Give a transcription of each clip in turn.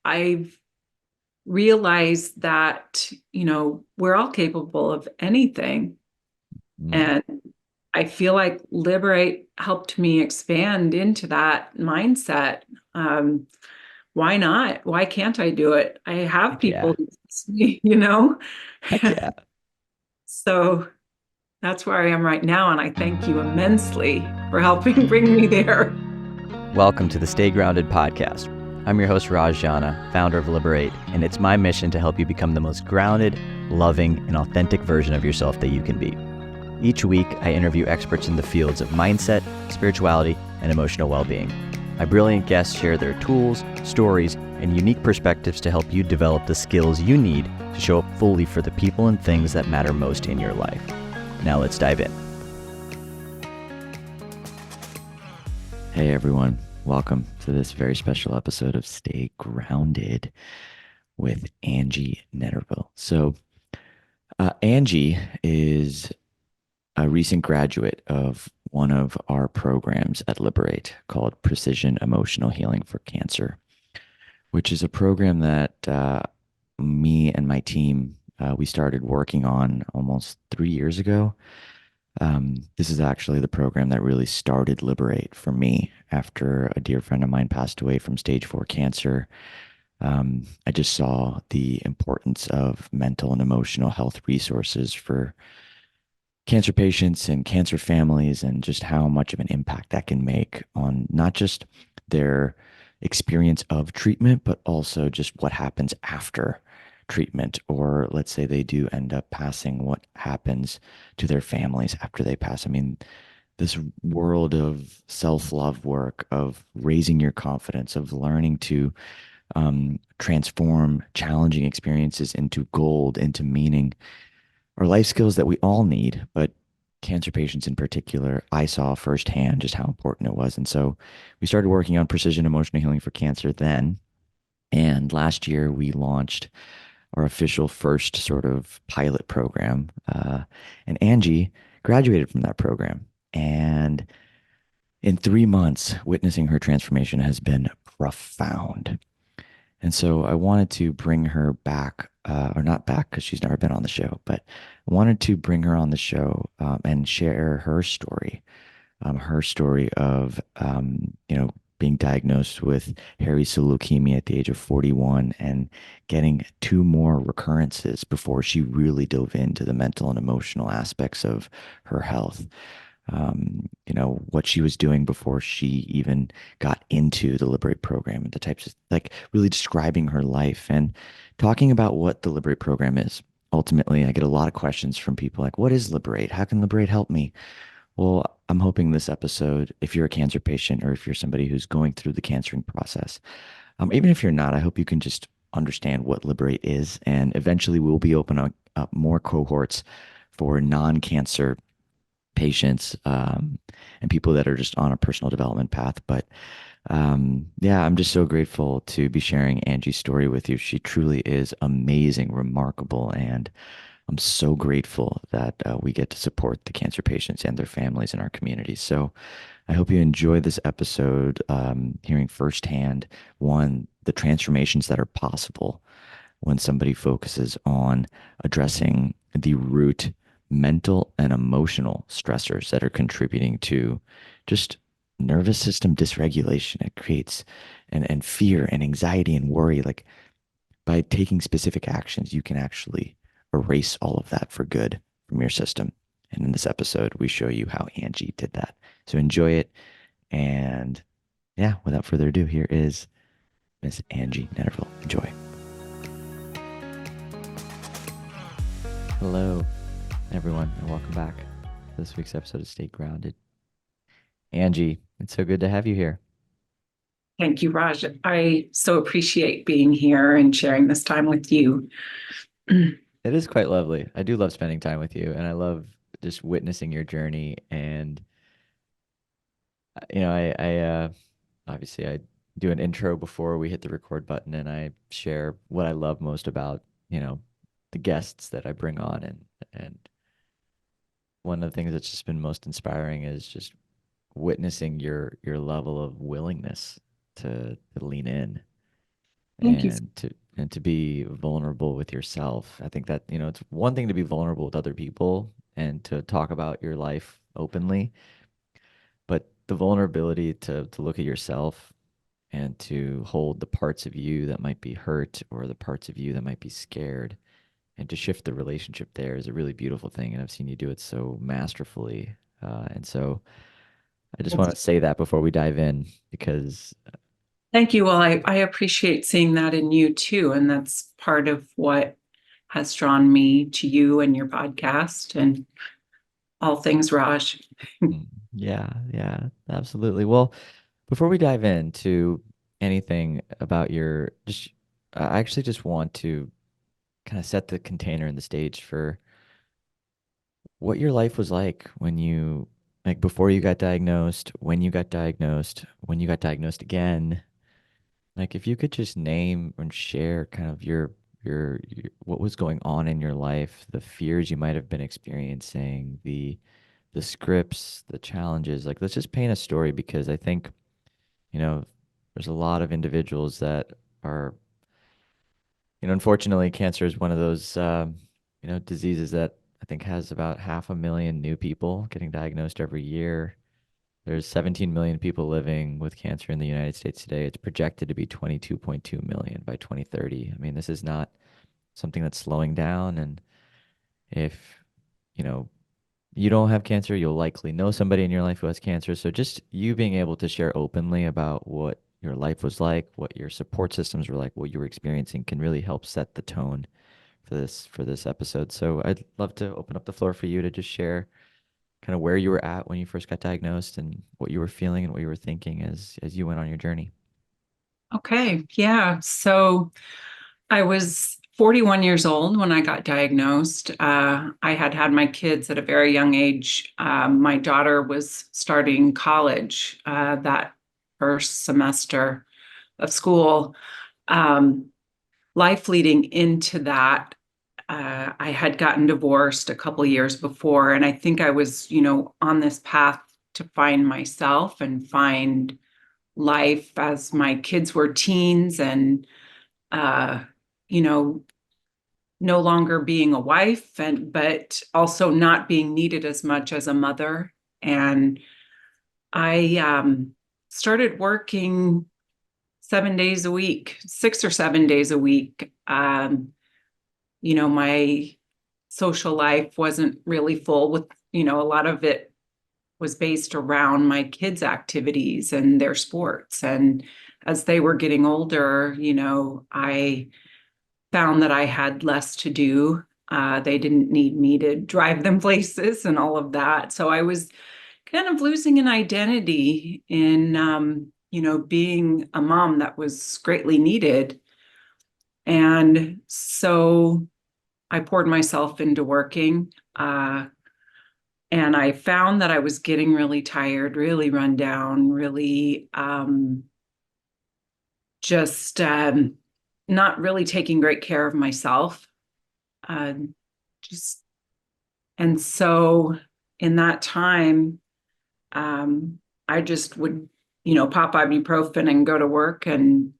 I've realized that, we're all capable of anything. Mm, And I feel like Liberate helped me expand into that mindset. Um, why not? Why can't I do it? I have heck yeah. people who see. Heck yeah. So that's where I am right now. And I thank you immensely for helping bring me there. Welcome to the Stay Grounded podcast. I'm your host, Raj Jana, founder of Liberate, and it's my mission to help you become the most grounded, loving, and authentic version of yourself that you can be. Each week, I interview experts in the fields of mindset, spirituality, and emotional well-being. My brilliant guests share their tools, stories, and unique perspectives to help you develop the skills you need to show up fully for the people and things that matter most in your life. Now let's dive in. Hey everyone, welcome to this very special episode of Stay Grounded with Angie Netterville. Angie is a recent graduate of one of our programs at Liberate called Precision Emotional Healing for Cancer, which is a program that me and my team we started working on almost 3 years ago. This is actually the program that really started Liberate for me after a dear friend of mine passed away from stage 4 cancer. I just saw the importance of mental and emotional health resources for cancer patients and cancer families, and just how much of an impact that can make on not just their experience of treatment, but also just what happens after treatment. Or let's say they do end up passing, what happens to their families after they pass. I mean, this world of self-love work, of raising your confidence, of learning to transform challenging experiences into gold, into meaning, are life skills that we all need, but cancer patients in particular, I saw firsthand just how important it was. And so we started working on precision emotional healing for cancer then. And last year we launched our official first sort of pilot program. And Angie graduated from that program. And in 3 months, witnessing her transformation has been profound. And so I wanted to bring her back, or not back because she's never been on the show, but I wanted to bring her on the show and share her story of, being diagnosed with hairy cell leukemia at the age of 41 and getting two more recurrences before she really dove into the mental and emotional aspects of her health. What she was doing before she even got into the Liberate program, and the types of, like, really describing her life and talking about what the Liberate program is. Ultimately, I get a lot of questions from people like, what is Liberate? How can Liberate help me? Well, I'm hoping this episode, if you're a cancer patient or if you're somebody who's going through the cancering process, even if you're not, I hope you can just understand what Liberate is. And eventually we'll be opening up more cohorts for non-cancer patients, and people that are just on a personal development path. But yeah, I'm just so grateful to be sharing Angie's story with you. She truly is amazing, remarkable, and I'm so grateful that we get to support the cancer patients and their families in our community. So I hope you enjoy this episode, hearing firsthand, one, the transformations that are possible when somebody focuses on addressing the root mental and emotional stressors that are contributing to just nervous system dysregulation. It creates and fear and anxiety and worry. Like, by taking specific actions, you can actually erase all of that for good from your system. And in this episode, we show you how Angie did that. So enjoy it. And yeah, without further ado, here is Miss Angie Netterville. Enjoy. Hello, everyone, and welcome back to this week's episode of Stay Grounded. Angie, it's so good to have you here. Thank you, Raj. I so appreciate being here and sharing this time with you. It is quite lovely. I do love spending time with you, and I love just witnessing your journey. And obviously I do an intro before we hit the record button, and I share what I love most about the guests that I bring on, and one of the things that's just been most inspiring is just witnessing your level of willingness to lean in Thank you. and to be vulnerable with yourself. I think that, it's one thing to be vulnerable with other people and to talk about your life openly, but the vulnerability to look at yourself and to hold the parts of you that might be hurt or the parts of you that might be scared and to shift the relationship there is a really beautiful thing. And I've seen you do it so masterfully. And so I just want to say that before we dive in, because Thank you. Well, I appreciate seeing that in you too. And that's part of what has drawn me to you and your podcast and all things Raj. yeah, yeah, absolutely. Well, before we dive into anything about I actually just want to kind of set the container and the stage for what your life was like like before you got diagnosed, when you got diagnosed again. Like if you could just name and share kind of your what was going on in your life, the fears you might have been experiencing, the scripts, the challenges. Like let's just paint a story because I think, there's a lot of individuals that are, unfortunately, cancer is one of those, diseases that I think has about 500,000 new people getting diagnosed every year. There's 17 million people living with cancer in the United States today. It's projected to be 22.2 million by 2030. I mean, this is not something that's slowing down. And if, you know, you don't have cancer, you'll likely know somebody in your life who has cancer. So just you being able to share openly about what your life was like, what your support systems were like, what you were experiencing can really help set the tone for this episode. So I'd love to open up the floor for you to just share kind of where you were at when you first got diagnosed and what you were feeling and what you were thinking as you went on your journey. Okay. Yeah. So I was 41 years old when I got diagnosed. I had had my kids at a very young age. My daughter was starting college that first semester of school. Um, Life leading into that, I had gotten divorced a couple years before, and I think I was, on this path to find myself and find life as my kids were teens and, uh, you know, no longer being a wife but also not being needed as much as a mother. And I started working 7 days a week, 6 or 7 days a week. My social life wasn't really full with, a lot of it was based around my kids' activities and their sports. And as they were getting older, I found that I had less to do. They didn't need me to drive them places and all of that. So I was kind of losing an identity in, being a mom that was greatly needed. And so I poured myself into working. And I found that I was getting really tired, really run down, really just not really taking great care of myself. Uh, just and so in that time, um, I just would, pop ibuprofen and go to work and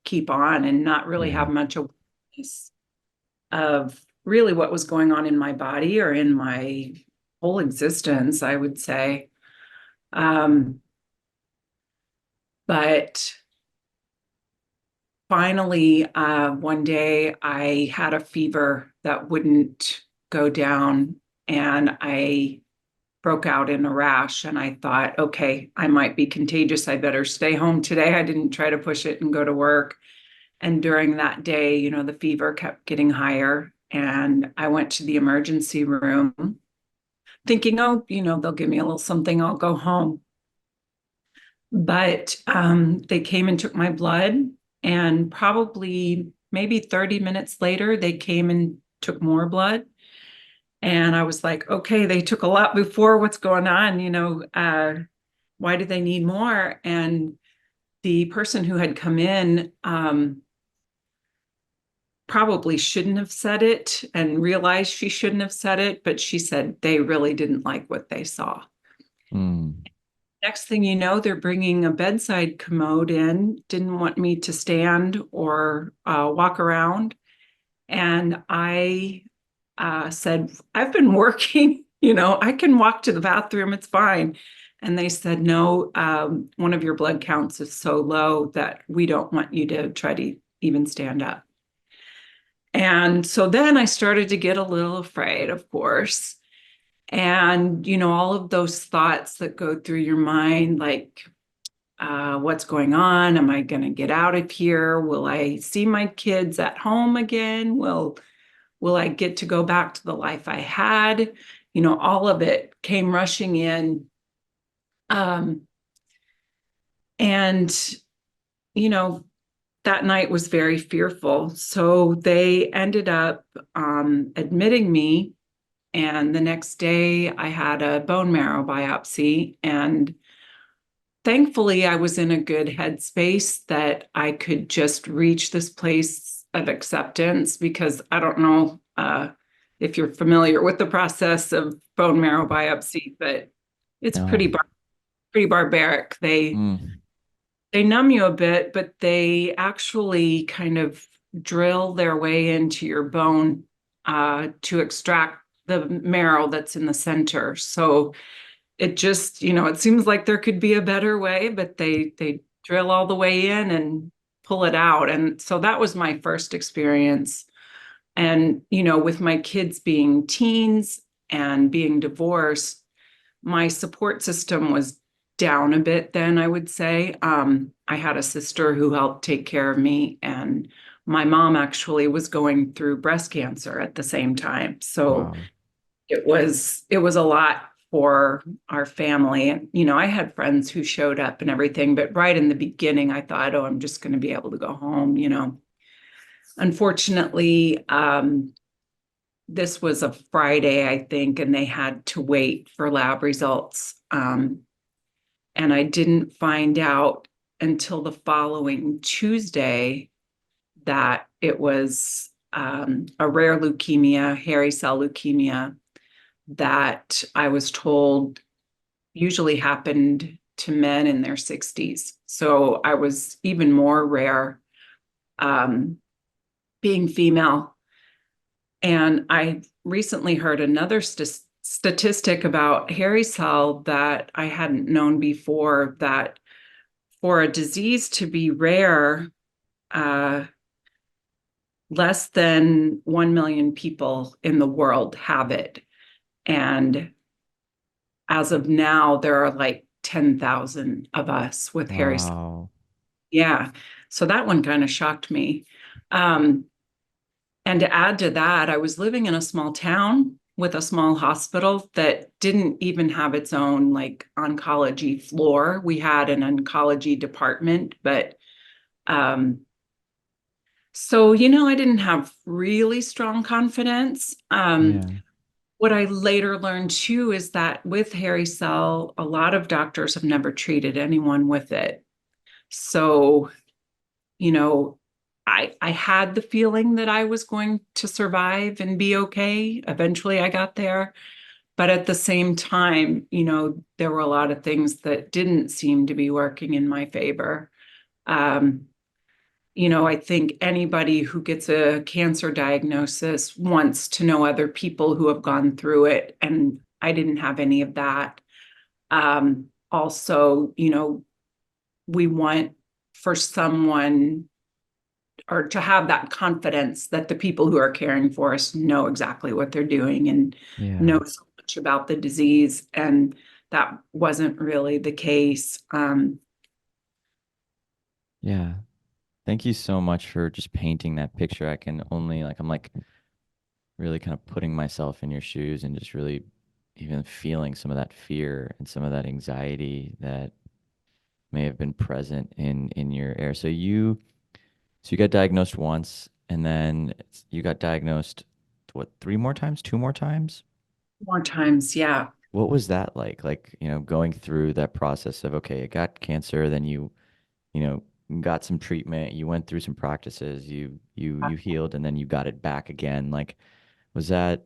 keep on and not really Yeah. have much awareness of really what was going on in my body or in my whole existence, I would say. Um, but finally, one day I had a fever that wouldn't go down, and I broke out in a rash. And I thought, okay, I might be contagious. I better stay home today. I didn't try to push it and go to work. And during that day, the fever kept getting higher. And I went to the emergency room thinking, oh, they'll give me a little something, I'll go home. But they came and took my blood, and probably maybe 30 minutes later, they came and took more blood. And I was like, okay, they took a lot before. What's going on? Why do they need more? And the person who had come in probably shouldn't have said it and realized she shouldn't have said it, but she said they really didn't like what they saw. Mm. Next thing you know, they're bringing a bedside commode in, didn't want me to stand or walk around. And I said, I've been working, I can walk to the bathroom, it's fine. And they said, no, one of your blood counts is so low that we don't want you to try to even stand up. And so then I started to get a little afraid, of course. And, all of those thoughts that go through your mind, like, what's going on? Am I going to get out of here? Will I see my kids at home again? Will I get to go back to the life I had? All of it came rushing in. Um, and, you know, that night was very fearful. So they ended up admitting me. And the next day, I had a bone marrow biopsy. And thankfully, I was in a good headspace that I could just reach this place of acceptance because I don't know if you're familiar with the process of bone marrow biopsy, but it's No. pretty barbaric. Mm. They numb you a bit, but they actually kind of drill their way into your bone to extract the marrow that's in the center. So it just, it seems like there could be a better way, but they drill all the way in and pull it out. And so that was my first experience. And, with my kids being teens and being divorced, my support system was down a bit then, I would say. I had a sister who helped take care of me, and my mom actually was going through breast cancer at the same time. So Wow. it was a lot for our family. And, I had friends who showed up and everything, but right in the beginning, I thought, oh, I'm just going to be able to go home. Unfortunately, this was a Friday, I think, and they had to wait for lab results. And I didn't find out until the following Tuesday that it was a rare leukemia, hairy cell leukemia, that I was told usually happened to men in their 60s. So I was even more rare um, being female. And I recently heard another statistic about hairy cell that I hadn't known before, that for a disease to be rare, uh, less than 1 million people in the world have it. And as of now, there are like 10,000 of us with hairy cell. Wow. Yeah. So that one kind of shocked me. Um, and to add to that, I was living in a small town with a small hospital that didn't even have its own like oncology floor. We had an oncology department, but so, I didn't have really strong confidence. Yeah. What I later learned too is that with hairy cell, a lot of doctors have never treated anyone with it. So, you know, I had the feeling that I was going to survive and be okay. Eventually I got there. But at the same time, there were a lot of things that didn't seem to be working in my favor. Um, I think anybody who gets a cancer diagnosis wants to know other people who have gone through it. And I didn't have any of that. Also, we want for someone or to have that confidence that the people who are caring for us know exactly what they're doing and Yeah. know so much about the disease. And that wasn't really the case. Yeah. Thank you so much for just painting that picture. I can only I'm like really kind of putting myself in your shoes and just really even feeling some of that fear and some of that anxiety that may have been present in your air. So you got diagnosed once and then you got diagnosed what, three more times, two more times? More times, yeah. What was that like? Like, going through that process of, okay, I got cancer, then you know, got some treatment, you went through some practices, you healed, and then you got it back again. Like, was that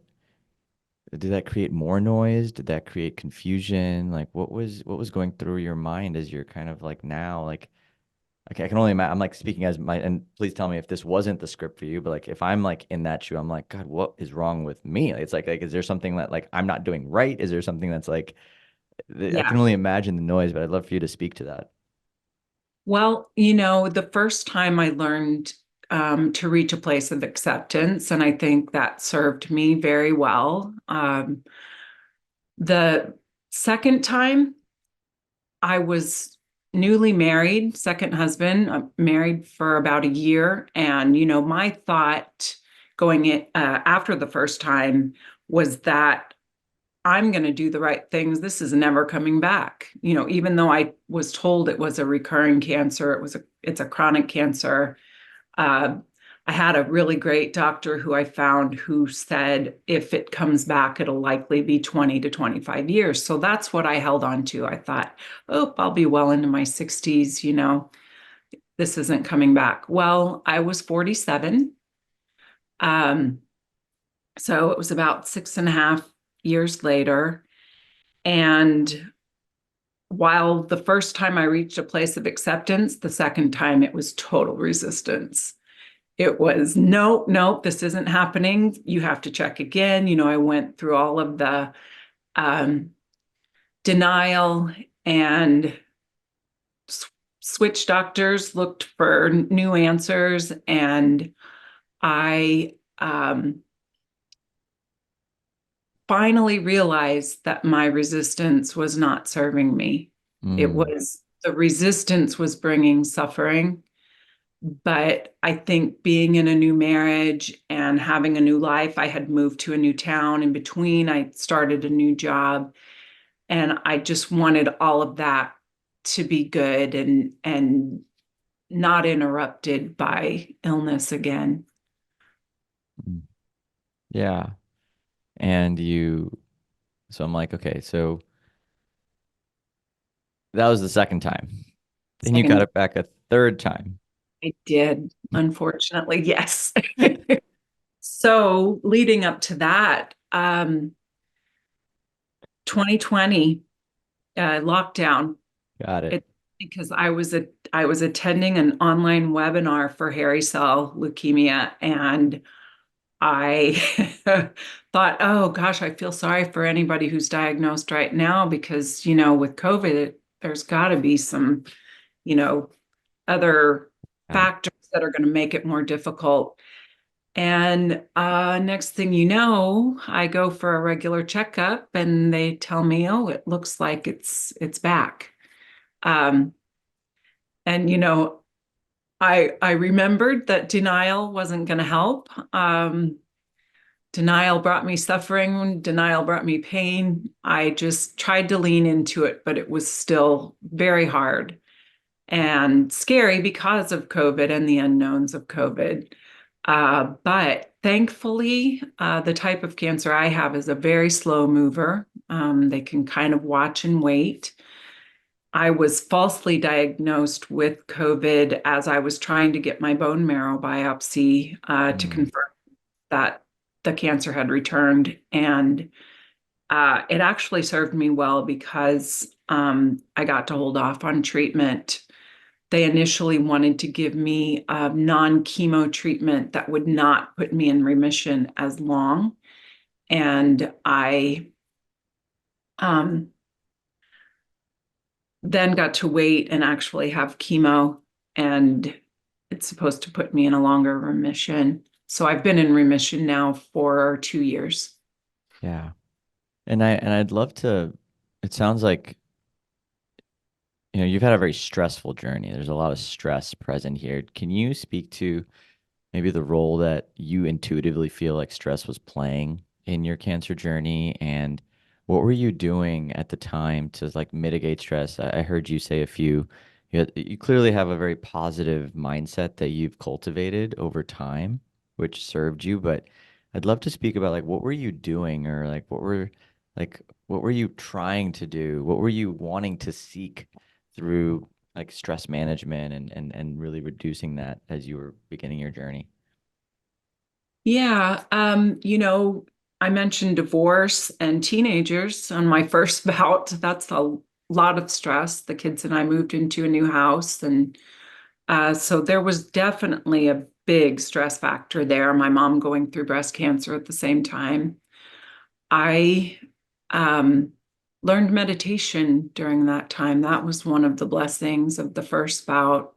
did that create more noise? Did that create confusion? Like what was going through your mind as you're kind of like now like okay, I can only imagine. I'm like speaking as my, and please tell me if this wasn't the script for you, but like if I'm like in that shoe, I'm like, God, what is wrong with me? It's like, is there something that like I'm not doing right? Is there something that's like, I can Yeah. only imagine the noise, but I'd love for you to speak to that. Well, the first time I learned to reach a place of acceptance, and I think that served me very well. The second time, I was newly married, second husband, married for about a year. And, my thought going in after the first time was that I'm going to do the right things. This is never coming back. Even though I was told it was a recurring cancer, it's a chronic cancer. Uh, I had a really great doctor who I found who said if it comes back, it'll likely be 20 to 25 years. So that's what I held on to. I thought, oh, I'll be well into my 60s, this isn't coming back. Well, I was 47. Um, so it was about 6.5 years later. And while the first time I reached a place of acceptance, the second time it was total resistance. It was, no, no, this isn't happening. You have to check again. I went through all of the um, denial and switch doctors, looked for new answers. And I finally realized that my resistance was not serving me. It Mm, was the resistance was bringing suffering. But I think being in a new marriage and having a new life, I had moved to a new town in between. I started a new job, and I just wanted all of that to be good and not interrupted by illness again. mm. Yeah. And so I'm like, okay, so that was the second time. Then you got Second, it back a third time. I did, unfortunately, yes. So leading up to that, 2020 lockdown. Got it. It because I was attending an online webinar for hairy cell leukemia, and I thought, oh gosh, I feel sorry for anybody who's diagnosed right now because, with COVID, there's got to be some, you know, other Yeah. factors that are going to make it more difficult. And next thing you know, I go for a regular checkup, and they tell me, oh, it looks like it's back. Um, and I remembered that denial wasn't going to help. Denial brought me suffering. Denial brought me pain. I just tried to lean into it, but it was still very hard and scary because of COVID and the unknowns of COVID. But thankfully, the type of cancer I have is a very slow mover. They can kind of watch and wait. I was falsely diagnosed with COVID as I was trying to get my bone marrow biopsy to Mm, confirm that the cancer had returned. And it actually served me well because I got to hold off on treatment. They initially wanted to give me a non-chemo treatment that would not put me in remission as long. And I um, then got to wait and actually have chemo, and it's supposed to put me in a longer remission. So I've been in remission now for 2 years. yeah. And I'd love to, it sounds like, you've had a very stressful journey. There's a lot of stress present here. Can you speak to maybe the role that you intuitively feel like stress was playing in your cancer journey, and what were you doing at the time to like mitigate stress? I heard you say a few. You clearly have a very positive mindset that you've cultivated over time, which served you. But I'd love to speak about like what were you doing, or like what were you trying to do? What were you wanting to seek through like stress management and really reducing that as you were beginning your journey? Yeah, I mentioned divorce and teenagers on my first bout. That's a lot of stress. The kids and I moved into a new house, and so there was definitely a big stress factor there. My mom going through breast cancer at the same time. I um, learned meditation during that time. That was one of the blessings of the first bout.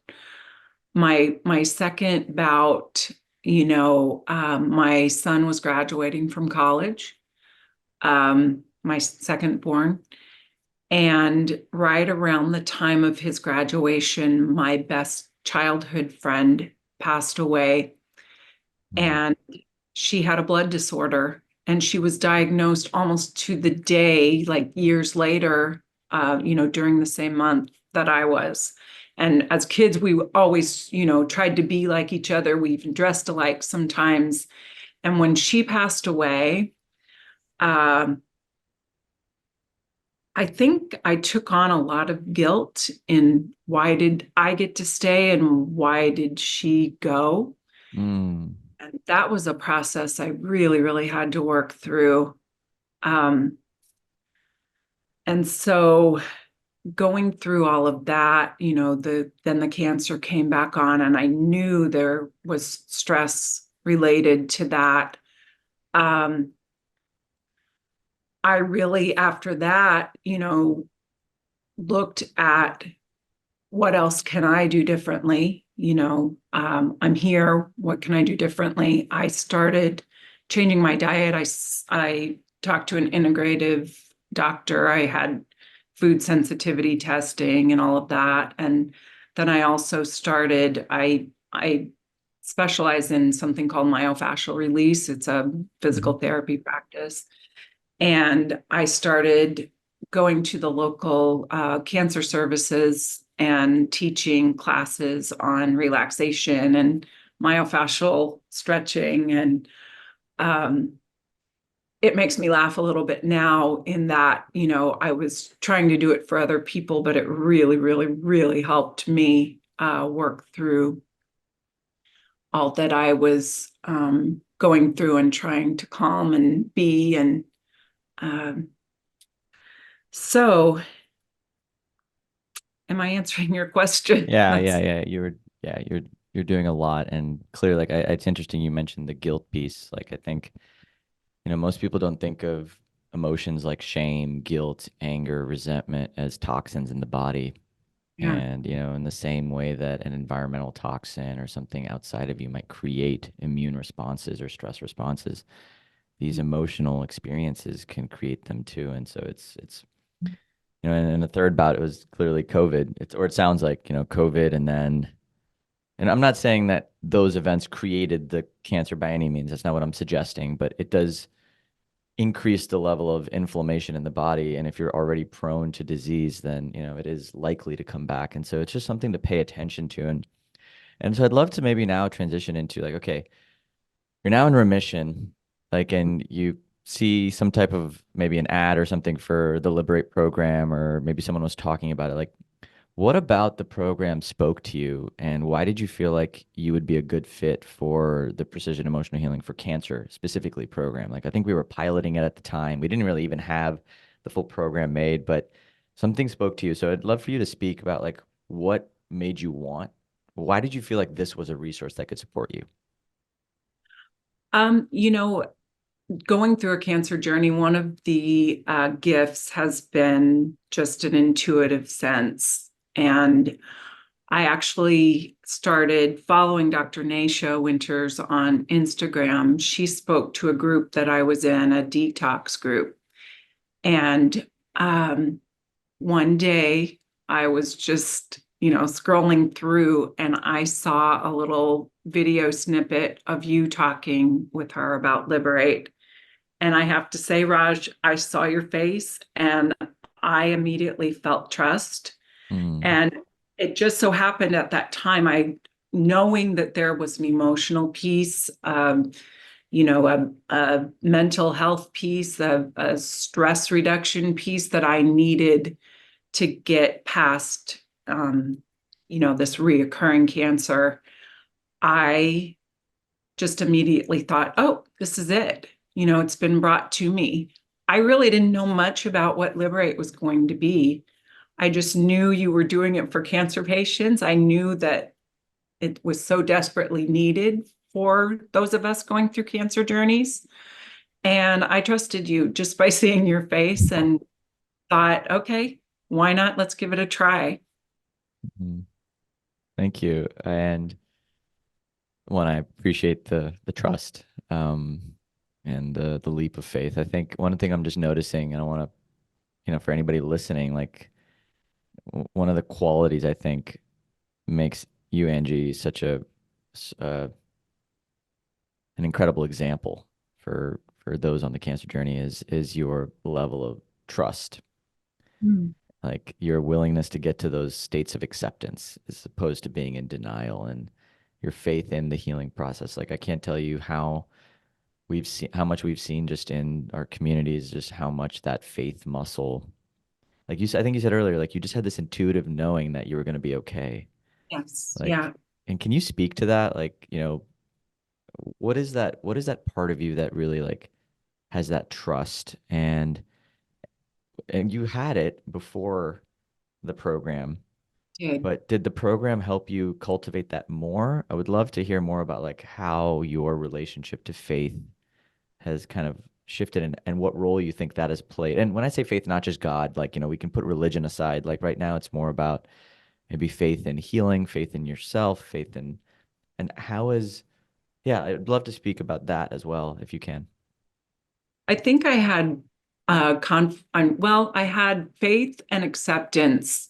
My second bout, my son was graduating from college, my second born. And right around the time of his graduation, my best childhood friend passed away, Mm. and she had a blood disorder. And she was diagnosed almost to the day, like years later, during the same month that I was. And as kids, we always, tried to be like each other. We even dressed alike sometimes. And when she passed away, um, I think I took on a lot of guilt in why did I get to stay and why did she go? Mm. And that was a process I really, really had to work through. Um, and so going through all of that, then the cancer came back on, and I knew there was stress related to that. Um, I really, after that, looked at what else can I do differently? I'm here. What can I do differently? I started changing my diet. I talked to an integrative doctor. I had food sensitivity testing and all of that. And then I also I specialize in something called myofascial release. It's a Mhm. physical therapy practice. And I started going to the local cancer services and teaching classes on relaxation and myofascial stretching. And um, it makes me laugh a little bit now in that, I was trying to do it for other people, but it really, really, really helped me work through all that I was going through and trying to calm and be. And um, so am I answering your question? Yeah, yeah, That's yeah. You're doing a lot, and clearly, like, it's interesting you mentioned the guilt piece. Like, I think, most people don't think of emotions like shame, guilt, anger, resentment as toxins in the body. yeah. And, in the same way that an environmental toxin or something outside of you might create immune responses or stress responses, these emotional experiences can create them too. And so it's and the third bout, it was clearly COVID. Or it sounds like, COVID, and I'm not saying that those events created the cancer by any means. That's not what I'm suggesting, but it does increase the level of inflammation in the body. And if you're already prone to disease, then, it is likely to come back. And so it's just something to pay attention to. And so I'd love to maybe now transition into, like, okay, you're now in remission, like, and you see some type of maybe an ad or something for the Liberate program, or maybe someone was talking about it. Like, what about the program spoke to you, and why did you feel like you would be a good fit for the Precision Emotional Healing for Cancer specifically program? Like, I think we were piloting it at the time. We didn't really even have the full program made, but something spoke to you. So I'd love for you to speak about, like, what made you want, why did you feel like this was a resource that could support you? Um, you know, Going through a cancer journey, one of the gifts has been just an intuitive sense. And I actually started following Dr. Naisha Winters on Instagram. She spoke to a group that I was in, a detox group. And um, one day I was just, scrolling through and I saw a little video snippet of you talking with her about Liberate. And I have to say, Raj, I saw your face and I immediately felt trust. Mm, And it just so happened at that time, knowing that there was an emotional piece, a mental health piece, a stress reduction piece that I needed to get past, this reoccurring cancer. I just immediately thought, oh, this is it. It's been brought to me. I really didn't know much about what Liberate was going to be. I just knew you were doing it for cancer patients. I knew that it was so desperately needed for those of us going through cancer journeys. And I trusted you just by seeing your face and thought, okay, why not? Let's give it a try. Mhm. Thank you. And one, I appreciate the trust, and the leap of faith. I think one thing I'm just noticing, and I want to, for anybody listening, like one of the qualities I think makes you, Angie, such an incredible example for those on the cancer journey is your level of trust, Mm. like your willingness to get to those states of acceptance as opposed to being in denial, and your faith in the healing process. Like I can't tell you how much we've seen just in our communities, just how much that faith muscle, like you said, I think you said earlier, like you just had this intuitive knowing that you were going to be okay. Yes. Like, Yeah. and can you speak to that? Like, what is that part of you that really like has that trust, and you had it before the program, Did. but did the program help you cultivate that more? I would love to hear more about like how your relationship to faith has kind of shifted, and what role you think that has played. And when I say faith, not just God, like, we can put religion aside. Like right now it's more about maybe faith in healing, faith in yourself, faith in, and how is, yeah, I'd love to speak about that as well, if you can. I think I had I had faith and acceptance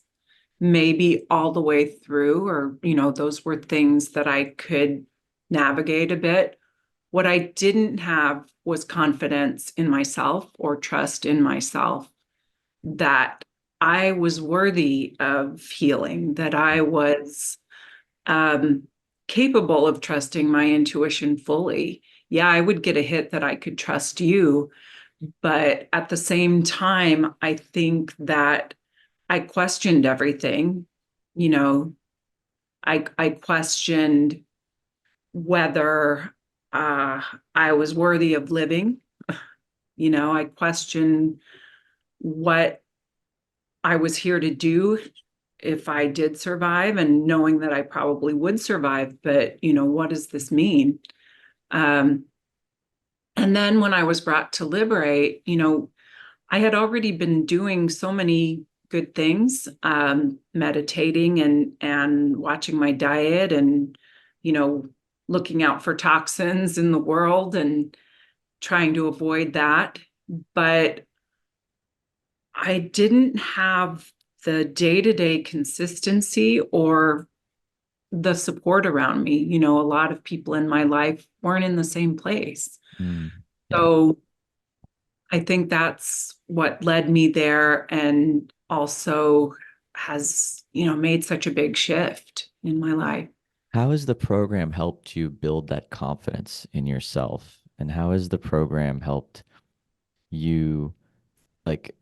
maybe all the way through, or those were things that I could navigate a bit. What I didn't have was confidence in myself or trust in myself that I was worthy of healing, that I was um, capable of trusting my intuition fully. Yeah, I would get a hit that I could trust you, but at the same time, I think that I questioned everything. You know, I questioned whether uh, I was worthy of living. I questioned what I was here to do if I did survive, and knowing that I probably would survive. But, what does this mean? Um, and then when I was brought to Liberate, I had already been doing so many good things, meditating and watching my diet and, you know, looking out for toxins in the world and trying to avoid that. But I didn't have the day-to-day consistency or the support around me. A lot of people in my life weren't in the same place. Mm, yeah. So I think that's what led me there and also has, made such a big shift in my life. How has the program helped you build that confidence in yourself? And how has the program helped you, like,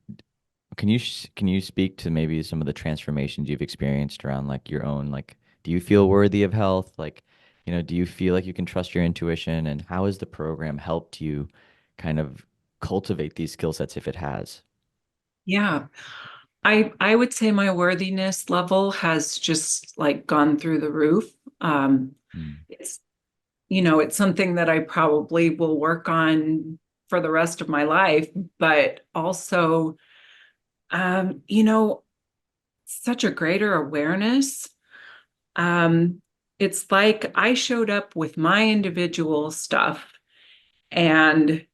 can you speak to maybe some of the transformations you've experienced around like your own, like, do you feel worthy of health? Like, do you feel like you can trust your intuition? And how has the program helped you kind of cultivate these skill sets if it has? Yeah. I would say my worthiness level has just like gone through the roof. Mm, It's, it's something that I probably will work on for the rest of my life, but also, such a greater awareness. Um, it's like I showed up with my individual stuff, and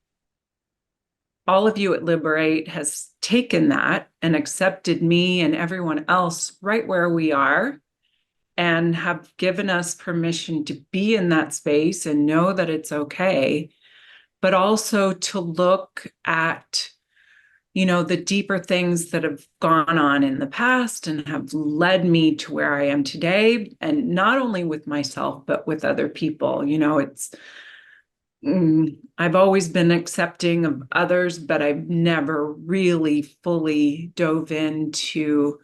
all of you at Liberate has taken that and accepted me and everyone else right where we are and have given us permission to be in that space and know that it's okay, but also to look at the deeper things that have gone on in the past and have led me to where I am today. And not only with myself, but with other people. I've always been accepting of others, but I've never really fully dove into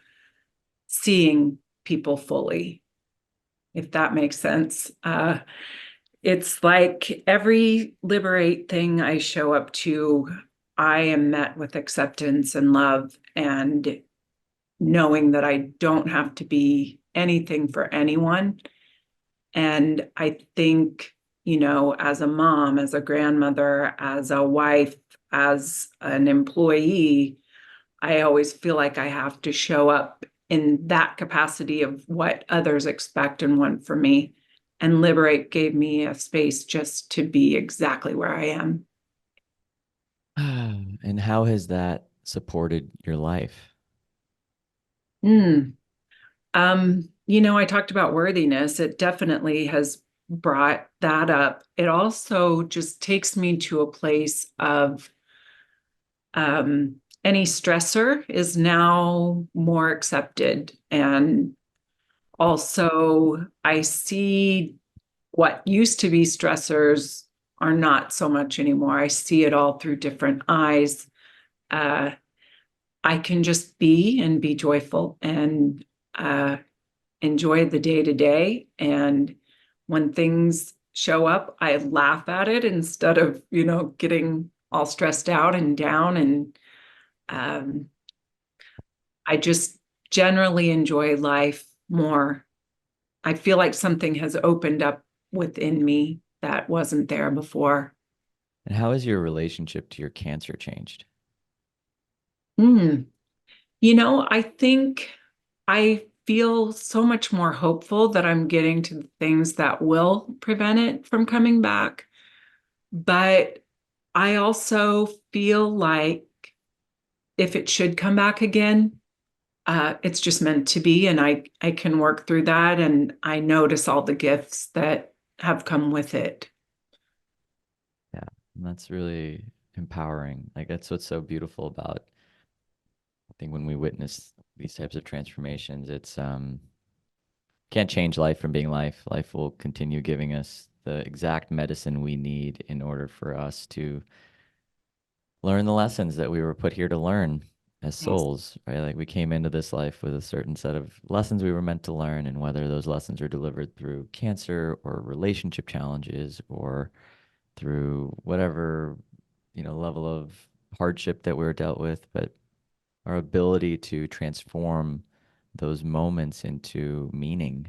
seeing people fully, if that makes sense. It's like every Liberate thing I show up to, I am met with acceptance and love and knowing that I don't have to be anything for anyone. And I think, as a mom, as a grandmother, as a wife, as an employee, I always feel like I have to show up in that capacity of what others expect and want from me. And Liberate gave me a space just to be exactly where I am. And how has that supported your life? Mm. I talked about worthiness. It definitely has brought that up. It also just takes me to a place of any stressor is now more accepted. And also, I see what used to be stressors are not so much anymore. I see it all through different eyes. Uh, I can just be and be joyful and uh, enjoy the day to day. And when things show up, I laugh at it instead of, getting all stressed out and down. And um, I just generally enjoy life more. I feel like something has opened up within me that wasn't there before. And how has your relationship to your cancer changed? Hmm. I think I feel so much more hopeful that I'm getting to the things that will prevent it from coming back. But I also feel like if it should come back again, it's just meant to be, and I can work through that, and I notice all the gifts that have come with it. Yeah, and that's really empowering. Like that's what's so beautiful about, I think when we witness these types of transformations, it's can't change life from being life. Life will continue giving us the exact medicine we need in order for us to learn the lessons that we were put here to learn as Yes. souls, right? Like we came into this life with a certain set of lessons we were meant to learn, and whether those lessons are delivered through cancer or relationship challenges or through whatever, level of hardship that we're dealt with, but our ability to transform those moments into meaning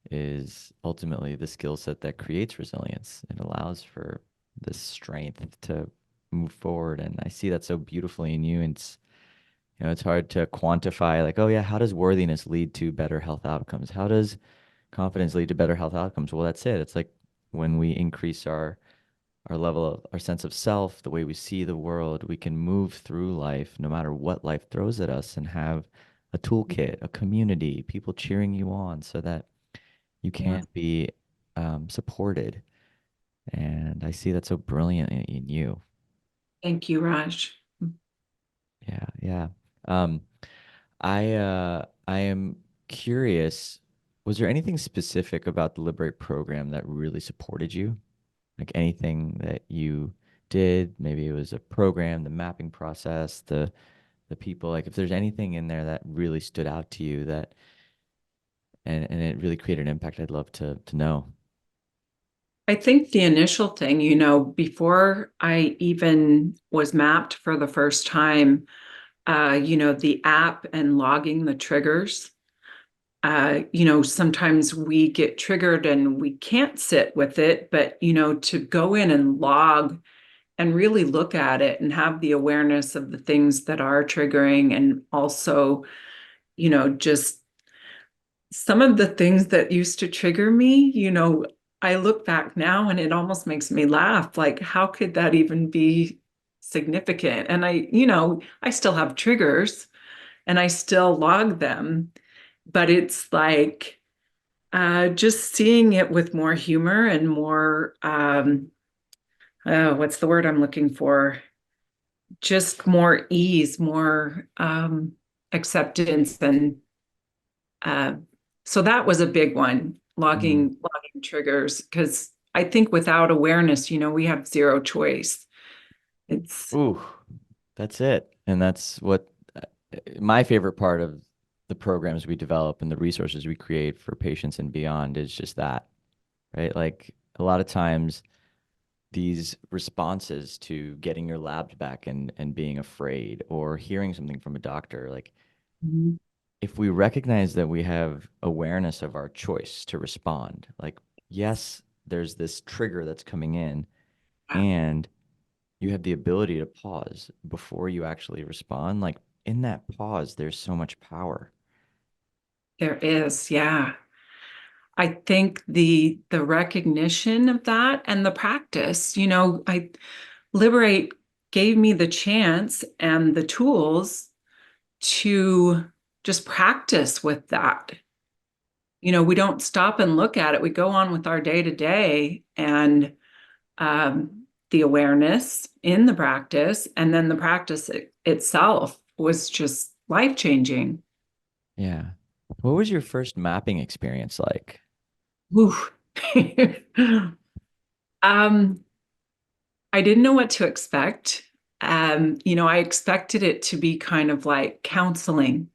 is ultimately the skill set that creates resilience. It allows for this strength to move forward. And I see that so beautifully in you. And it's hard to quantify like, oh yeah, how does worthiness lead to better health outcomes? How does confidence lead to better health outcomes? Well, that's it. It's like when we increase our level of our sense of self, the way we see the world, we can move through life no matter what life throws at us and have a toolkit, a community, people cheering you on so that you Yeah. can be supported. And I see that so brilliant in you. Thank you, Raj. Yeah, yeah. Um, I am curious, was there anything specific about the Liberate program that really supported you? Like anything that you did, maybe it was a program, the mapping process, the people, like if there's anything in there that really stood out to you that and it really created an impact, I'd love to know. I think the initial thing, before I even was mapped for the first time, the app and logging the triggers. Sometimes we get triggered and we can't sit with it, but, to go in and log and really look at it and have the awareness of the things that are triggering and also, just some of the things that used to trigger me, I look back now and it almost makes me laugh. Like, how could that even be significant? And I still have triggers and I still log them, but it's like just seeing it with more humor and more, oh, what's the word I'm looking for? Just more ease, more acceptance, and uh, so that was a big one. Mm. Logging triggers, because I think without awareness, we have zero choice. It's Ooh, that's it. And that's what my favorite part of the programs we develop and the resources we create for patients and beyond is just that, right? Like a lot of times these responses to getting your labs back and being afraid or hearing something from a doctor, like Mhm. if we recognize that we have awareness of our choice to respond, like, yes, there's this trigger that's coming in, Yeah, and you have the ability to pause before you actually respond. Like, in that pause, there's so much power. there is. Yeah. I think the recognition of that and the practice, I Liberate gave me the chance and the tools to just practice with that. We don't stop and look at it. We go on with our day to day and the awareness in the practice, and then the practice itself was just life changing. Yeah. What was your first mapping experience like? um, I didn't know what to expect. I expected it to be kind of like counseling.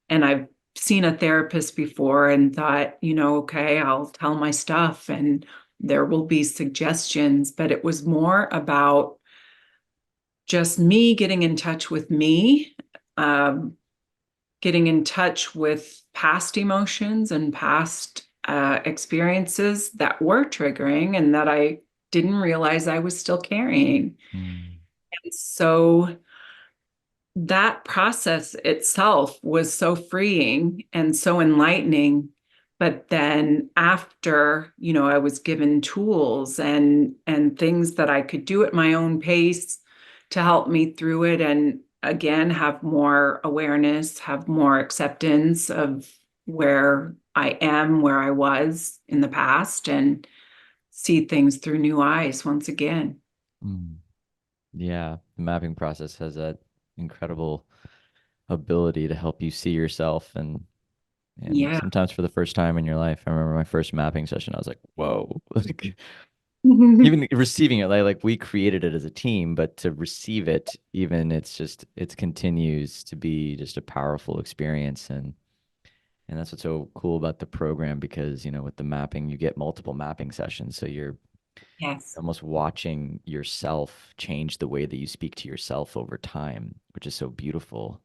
And I've seen a therapist before and thought, okay, I'll tell my stuff and there will be suggestions. But it was more about just me getting in touch with me, um, getting in touch with past emotions and past experiences that were triggering and that I didn't realize I was still carrying. Mm, And so that process itself was so freeing and so enlightening. But then after, I was given tools and things that I could do at my own pace to help me through it and again have more awareness, have more acceptance of where I am, where I was in the past, and see things through new eyes once again. mm. Yeah, the mapping process has that incredible ability to help you see yourself and Yeah. sometimes for the first time in your life. I remember my first mapping session, I was like, whoa. Like, even receiving it, like we created it as a team, but to receive it, even it continues to be just a powerful experience. And that's what's so cool about the program because, with the mapping, you get multiple mapping sessions. So you're Yes. almost watching yourself change the way that you speak to yourself over time, which is so beautiful.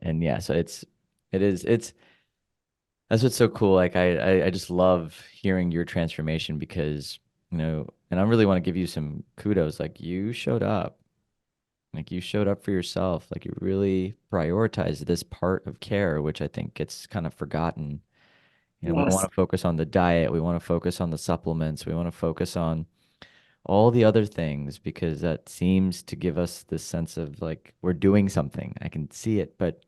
And yeah, so it's that's what's so cool. Like I just love hearing your transformation because, and I really want to give you some kudos. Like you showed up. Like you showed up for yourself. Like you really prioritized this part of care, which I think gets kind of forgotten. We want Yes. to focus on the diet, we want to focus on the supplements, we want to focus on all the other things because that seems to give us this sense of like we're doing something. I can see it, but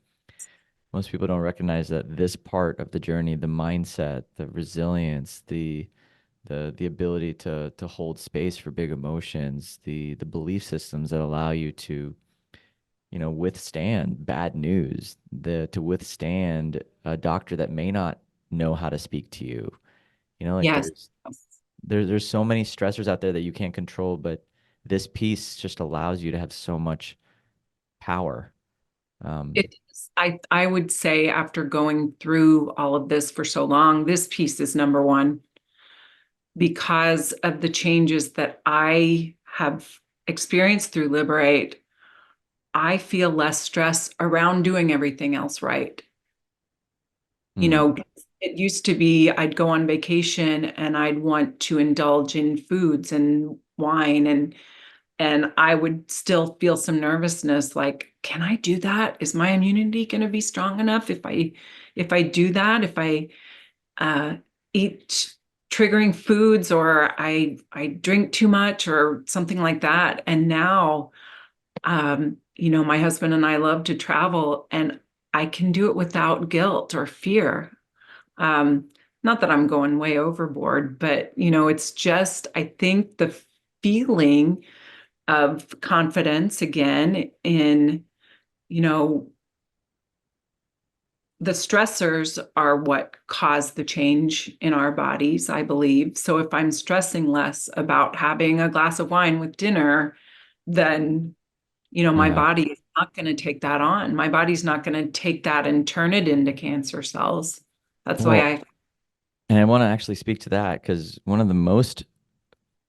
most people don't recognize that this part of the journey, the mindset, the resilience, the ability to hold space for big emotions, the belief systems that allow you to, withstand bad news, the to withstand a doctor that may not know how to speak to you. Like Yes. there's so many stressors out there that you can't control, but this piece just allows you to have so much power. Um, It is. I would say after going through all of this for so long, this piece is number one because of the changes that I have experienced through Liberate. I feel less stress around doing everything else right. You mm, know, it used to be I'd go on vacation and I'd want to indulge in foods and wine and I would still feel some nervousness like, can I do that? Is my immunity going to be strong enough if I do that? If I uh, eat triggering foods or I drink too much or something like that. And now, my husband and I love to travel, and I can do it without guilt or fear. Um, Not that I'm going way overboard, but it's just I think the feeling of confidence again in, you know, the stressors are what cause the change in our bodies, I believe. So if I'm stressing less about having a glass of wine with dinner, then, my yeah. body is not going to take that on. My body's not going to take that and turn it into cancer cells. That's the way Well, I. And I want to actually speak to that because one of the most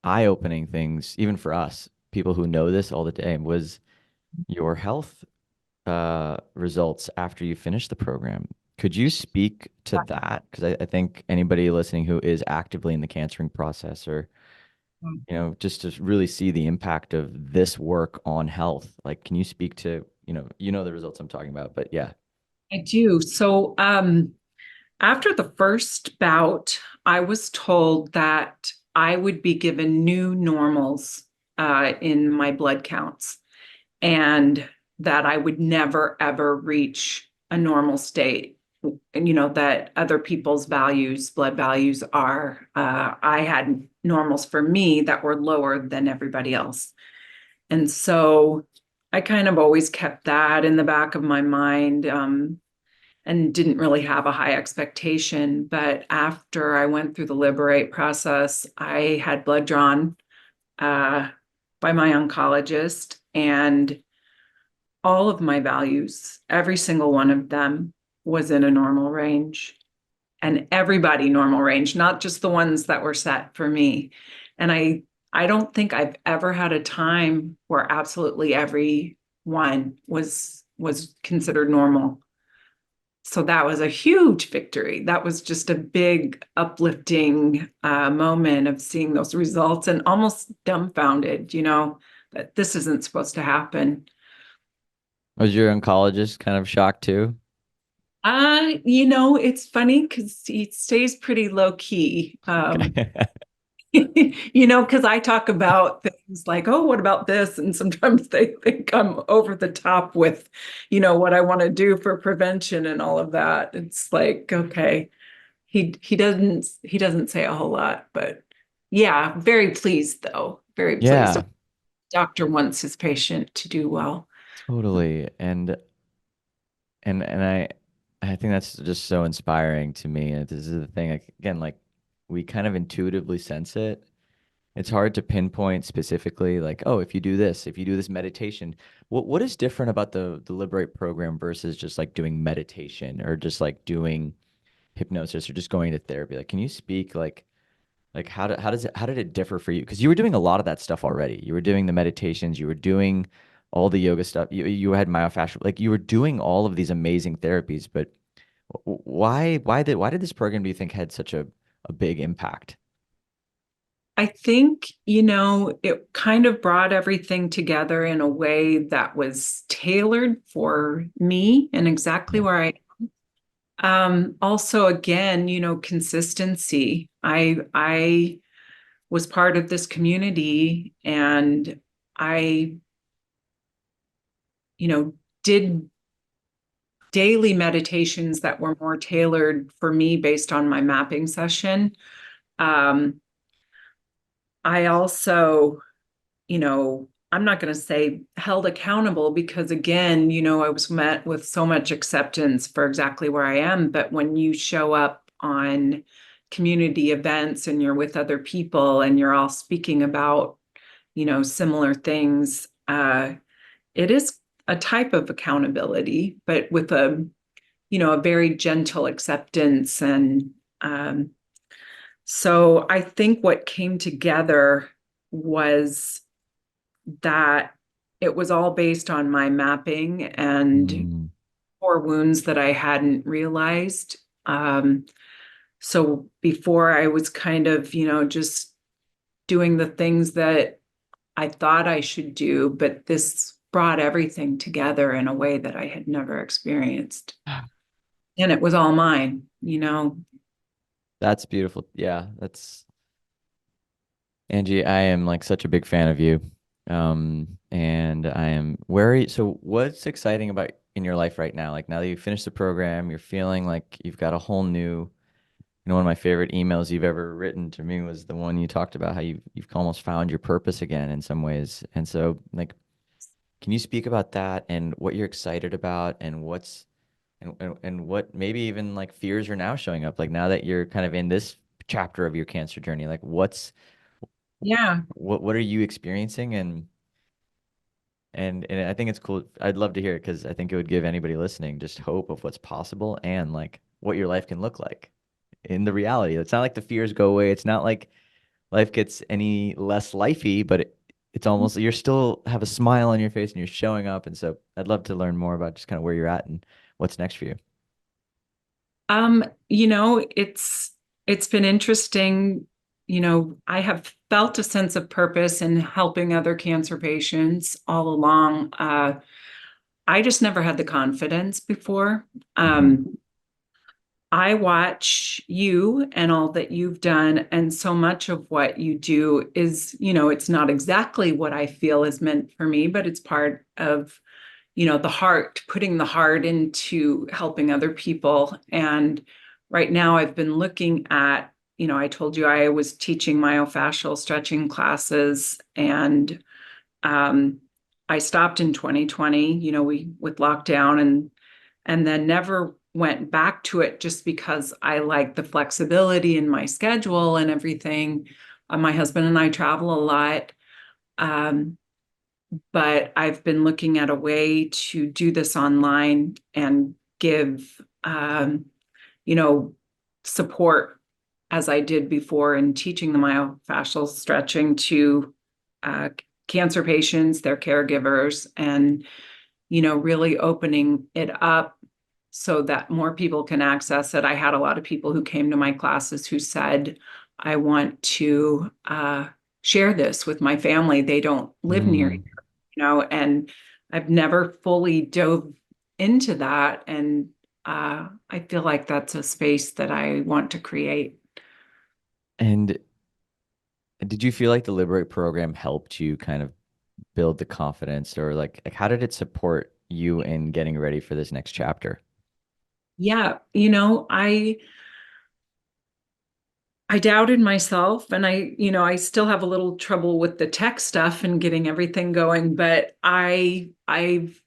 eye-opening things, even for us, people who know this all the time, was your health results after you finish the program. Could you speak to that? Because I think anybody listening who is actively in the cancering process or, just to really see the impact of this work on health, like, can you speak to, the results I'm talking about, but yeah. I do. So, after the first bout, I was told that I would be given new normals in my blood counts and that I would never, ever reach a normal state. And, that other people's values, blood values are, I had normals for me that were lower than everybody else. And so I kind of always kept that in the back of my mind. And didn't really have a high expectation. But after I went through the Liberate process, I had blood drawn uh, by my oncologist, and all of my values, every single one of them, was in a normal range, and everybody normal range, not just the ones that were set for me. And I don't think I've ever had a time where absolutely every one was considered normal. So that was a huge victory. That was just a big uplifting moment of seeing those results and almost dumbfounded, that this isn't supposed to happen. Was your oncologist kind of shocked too? It's funny because he stays pretty low key. Okay. Because I talk about things like, oh, what about this? And sometimes they think I'm over the top with, what I want to do for prevention and all of that. It's like, okay. He doesn't say a whole lot, but yeah, very pleased though. Very pleased. Yeah, Doctor wants his patient to do well. totally. And I think that's just so inspiring to me. And this is the thing, like, again, like we kind of intuitively sense it. It's hard to pinpoint specifically, like, oh, if you do this meditation, what is different about the Liberate program versus just like doing meditation or just like doing hypnosis or just going to therapy? Like, can you speak like how did it differ for you? Because you were doing a lot of that stuff already. You were doing the meditations, you were doing all the yoga stuff. You had myofascial, like you were doing all of these amazing therapies. But why did this program do you think had such a big impact? I think, it kind of brought everything together in a way that was tailored for me and exactly Yeah. where also again, consistency. I was part of this community and I, did daily meditations that were more tailored for me based on my mapping session. Um, I also, I'm not going to say held accountable because, again, I was met with so much acceptance for exactly where I am. But when you show up on community events and you're with other people and you're all speaking about, similar things, it is a type of accountability, but with a very gentle acceptance. And um, so I think what came together was that it was all based on my mapping and Mm. core wounds that I hadn't realized. So before I was kind of, just doing the things that I thought I should do, but this brought everything together in a way that I had never experienced. And it was all mine. That's beautiful. Yeah, that's Angie, I am like such a big fan of you. And I am so what's exciting about in your life right now? Like now that you finished the program, you're feeling like you've got a whole new, one of my favorite emails you've ever written to me was the one you talked about how you've almost found your purpose again in some ways. And so like, can you speak about that and what you're excited about and and what maybe even like fears are now showing up, like now that you're kind of in this chapter of your cancer journey, like Yeah. what are you experiencing and I think it's cool. I'd love to hear it because I think it would give anybody listening just hope of what's possible and like what your life can look like. in the reality. It's not like the fears go away. It's not like life gets any less lifey, but it's almost you're still have a smile on your face and you're showing up. And so I'd love to learn more about just kind of where you're at and what's next for you. It's been interesting. I have felt a sense of purpose in helping other cancer patients all along. I just never had the confidence before. Hmm. I watch you and all that you've done, and so much of what you do is, it's not exactly what I feel is meant for me, but it's part of, the heart, putting the heart into helping other people. And right now I've been looking at, I told you I was teaching myofascial stretching classes, and I stopped in 2020, we with lockdown, and then never went back to it just because I like the flexibility in my schedule and everything. My husband and I travel a lot. Um, but I've been looking at a way to do this online and give, you know, support as I did before in teaching the myofascial stretching to uh, cancer patients, their caregivers, and, really opening it up so that more people can access it. I had a lot of people who came to my classes who said, I want to share this with my family. They don't live near Mm. and I've never fully dove into that. And I feel like that's a space that I want to create. And did you feel like the Liberate program helped you kind of build the confidence or like how did it support you in getting ready for this next chapter? Yeah, I doubted myself, and I still have a little trouble with the tech stuff and getting everything going, but I've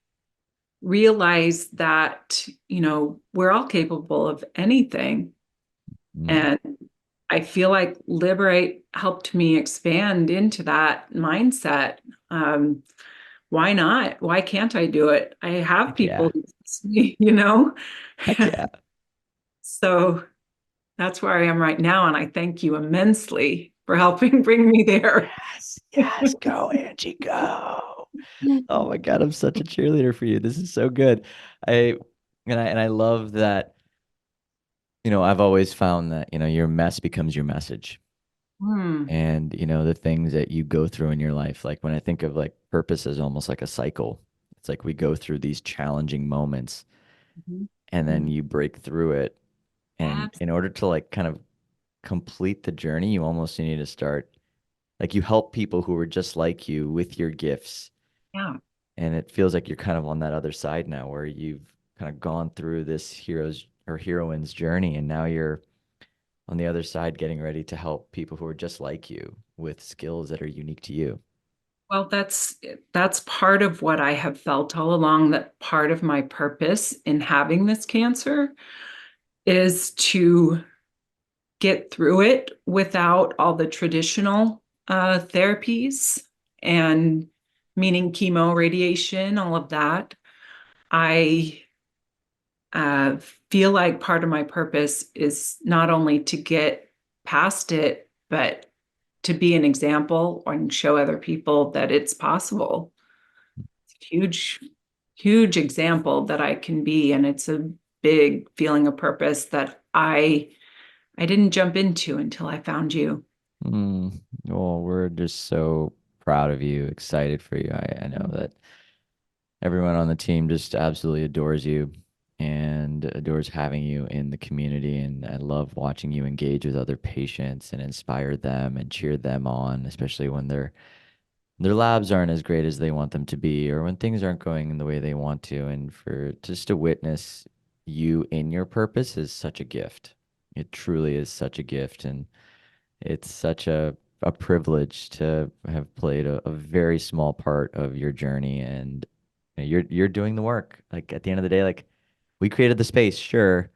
realized that, we're all capable of anything. Mm. And I feel like Liberate helped me expand into that mindset. Um, why not? Why can't I do it? I have Heck yeah. people who see me. Heck yeah. So that's where I am right now. And I thank you immensely for helping bring me there. Yes, yes, go, Angie, go. Oh my God, I'm such a cheerleader for you. This is so good. I and I love that, I've always found that, your mess becomes your message. Hmm. And, the things that you go through in your life, like when I think of like purpose as almost like a cycle, it's like we go through these challenging moments Mhm. and then Mhm. you break through it. And Abs- in order to like kind of complete the journey, you almost need to start like you help people who are just like you with your gifts. Yeah. And it feels like you're kind of on that other side now where you've kind of gone through this hero's or heroine's journey and now you're on the other side getting ready to help people who are just like you with skills that are unique to you. Well, that's part of what I have felt all along, that part of my purpose in having this cancer is to get through it without all the traditional therapies, and meaning chemo, radiation, all of that. I uh, feel like part of my purpose is not only to get past it, but to be an example and show other people that it's possible. It's a huge, huge example that I can be. And it's a big feeling of purpose that I didn't jump into until I found you. Mm, well, we're just so proud of you, excited for you. I know that everyone on the team just absolutely adores you and adores having you in the community. And I love watching you engage with other patients and inspire them and cheer them on, especially when their labs aren't as great as they want them to be, or when things aren't going in the way they want to. And for just to witness you in your purpose is such a gift. It truly is such a gift. And it's such a privilege to have played a very small part of your journey. And you're doing the work. Like at the end of the day, like we created the space, sure,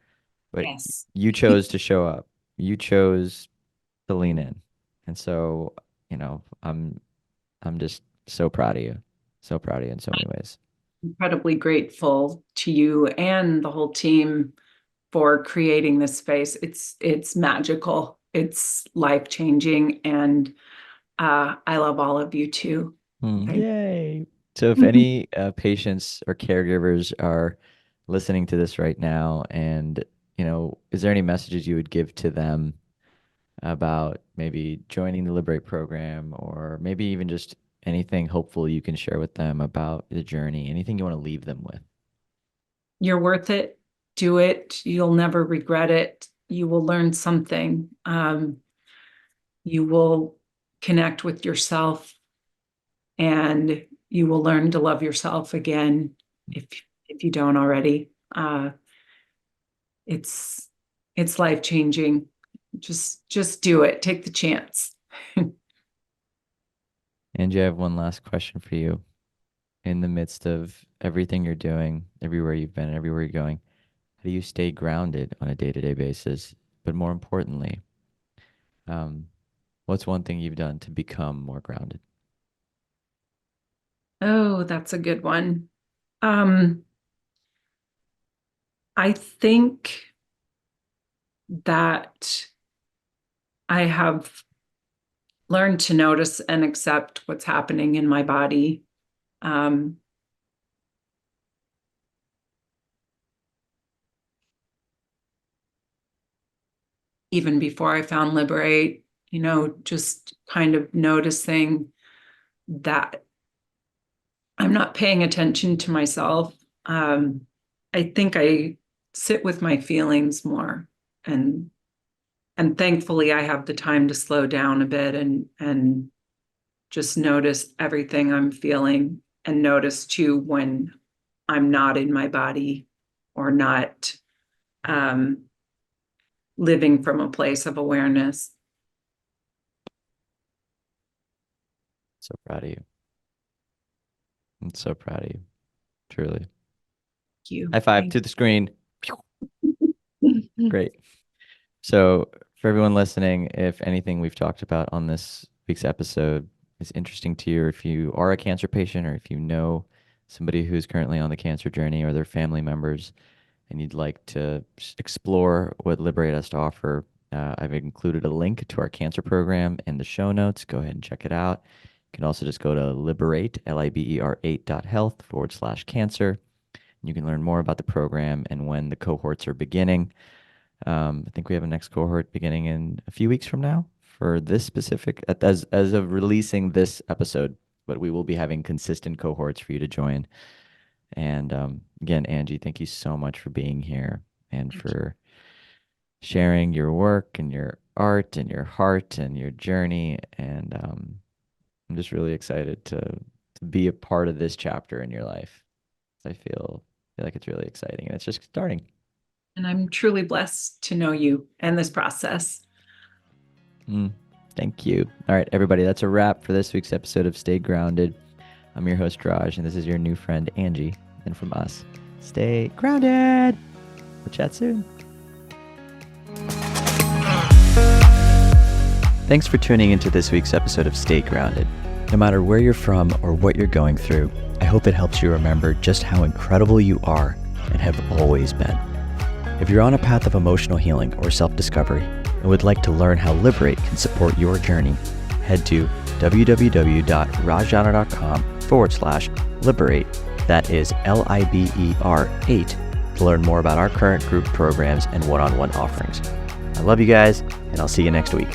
but Yes. you chose to show up. You chose to lean in. And so, I'm just so proud of you. So proud of you in so many ways. Incredibly grateful to you and the whole team for creating this space. It's magical. It's life-changing, and I love all of you too. Yay. So if any patients or caregivers are listening to this right now and, is there any messages you would give to them about maybe joining the Liberate program, or maybe even just anything hopeful you can share with them about the journey, anything you want to leave them with? You're worth it. Do it. You'll never regret it. You will learn something. You will connect with yourself, and you will learn to love yourself again if you don't already. It's life-changing. Just do it. Take the chance. Angie, I have one last question for you. In the midst of everything you're doing, everywhere you've been, everywhere you're going, how do you stay grounded on a day-to-day basis? But more importantly, um, what's one thing you've done to become more grounded? Oh, that's a good one. I think that I have learned to notice and accept what's happening in my body. Um, Even before I found Liberate, just kind of noticing that I'm not paying attention to myself. I think I sit with my feelings more, and thankfully I have the time to slow down a bit and just notice everything I'm feeling, and notice too when I'm not in my body or not living from a place of awareness. So proud of you. I'm so proud of you. Truly. Thank you. High five to the screen. Great. So, for everyone listening, if anything we've talked about on this week's episode is interesting to you, or if you are a cancer patient, or if you know somebody who's currently on the cancer journey or their family members, and you'd like to explore what Liberate has to offer, I've included a link to our cancer program in the show notes. Go ahead and check it out. You can also just go to liberate, liber8.health/cancer. You can learn more about the program and when the cohorts are beginning. I think we have a next cohort beginning in a few weeks from now for this specific, as of releasing this episode, but we will be having consistent cohorts for you to join. And again, Angie, thank you so much for being here and for sharing your work and your art and your heart and your journey. And I'm just really excited to be a part of this chapter in your life. I feel like it's really exciting, and it's just starting. And I'm truly blessed to know you and this process. Thank you. All right, everybody, that's a wrap for this week's episode of Stay Grounded. I'm your host, Raj, and this is your new friend, Angie. And from us, stay grounded. We'll chat soon. Thanks for tuning into this week's episode of Stay Grounded. No matter where you're from or what you're going through, I hope it helps you remember just how incredible you are and have always been. If you're on a path of emotional healing or self-discovery and would like to learn how Liberate can support your journey, head to www.rajana.com/liberate. That is LIBER8 to learn more about our current group programs and one-on-one offerings. I love you guys, and I'll see you next week.